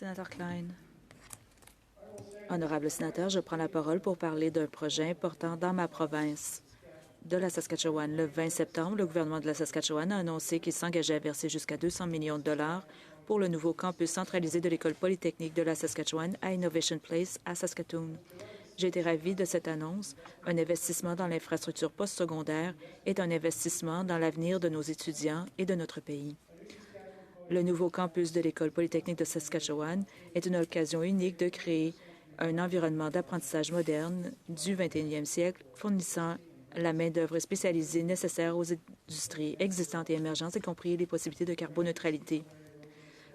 Sénateur Klein. Honorable sénateur, je prends la parole pour parler d'un projet important dans ma province de la Saskatchewan. Le 20 septembre, le gouvernement de la Saskatchewan a annoncé qu'il s'engageait à verser jusqu'à 200 millions de dollars pour le nouveau campus centralisé de l'École polytechnique de la Saskatchewan à Innovation Place à Saskatoon. J'ai été ravi de cette annonce. Un investissement dans l'infrastructure postsecondaire est un investissement dans l'avenir de nos étudiants et de notre pays. Le nouveau campus de l'École polytechnique de Saskatchewan est une occasion unique de créer un environnement d'apprentissage moderne du 21e siècle, fournissant la main-d'œuvre spécialisée nécessaire aux industries existantes et émergentes, y compris les possibilités de carboneutralité.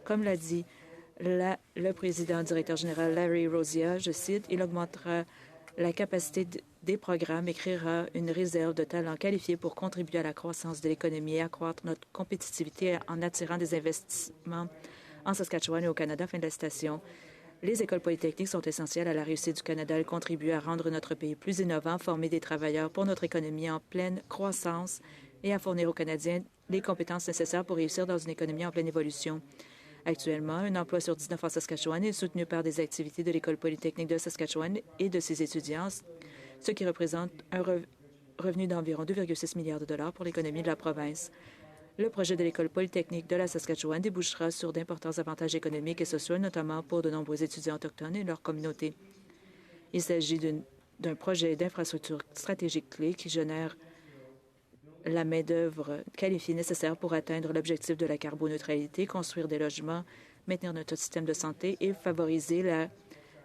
Comme l'a dit le président directeur général Larry Rosia, je cite, « Il augmentera la capacité des programmes et créera une réserve de talents qualifiés pour contribuer à la croissance de l'économie et accroître notre compétitivité en attirant des investissements en Saskatchewan et au Canada. » Fin de la citation. Les écoles polytechniques sont essentielles à la réussite du Canada. Elles contribuent à rendre notre pays plus innovant, former des travailleurs pour notre économie en pleine croissance et à fournir aux Canadiens les compétences nécessaires pour réussir dans une économie en pleine évolution. Actuellement, un emploi sur 19 en Saskatchewan est soutenu par des activités de l'École polytechnique de Saskatchewan et de ses étudiants, ce qui représente un revenu d'environ 2,6 milliards de dollars pour l'économie de la province. Le projet de l'École polytechnique de la Saskatchewan débouchera sur d'importants avantages économiques et sociaux, notamment pour de nombreux étudiants autochtones et leur communauté. Il s'agit d'un projet d'infrastructure stratégique clé qui génère la main-d'œuvre qualifiée nécessaire pour atteindre l'objectif de la carboneutralité, construire des logements, maintenir notre système de santé et favoriser la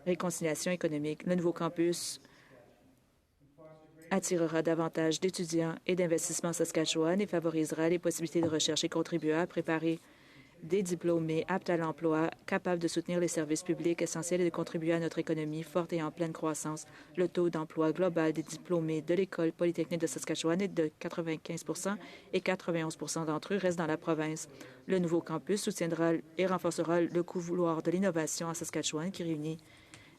réconciliation économique. Le nouveau campus attirera davantage d'étudiants et d'investissements en Saskatchewan et favorisera les possibilités de recherche et contribuera à préparer des diplômés aptes à l'emploi, capables de soutenir les services publics essentiels et de contribuer à notre économie forte et en pleine croissance. Le taux d'emploi global des diplômés de l'École polytechnique de Saskatchewan est de 95 et 91 d'entre eux restent dans la province. Le nouveau campus soutiendra et renforcera le couloir de l'innovation en Saskatchewan qui réunit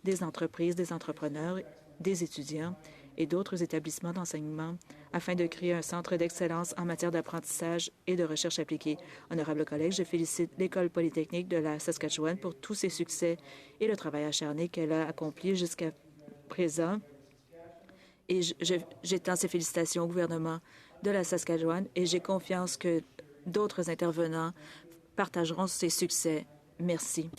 des entreprises, des entrepreneurs, des étudiants et d'autres établissements d'enseignement afin de créer un centre d'excellence en matière d'apprentissage et de recherche appliquée. Honorable collègue, je félicite l'École polytechnique de la Saskatchewan pour tous ses succès et le travail acharné qu'elle a accompli jusqu'à présent. Et j'étends ces félicitations au gouvernement de la Saskatchewan et j'ai confiance que d'autres intervenants partageront ces succès. Merci.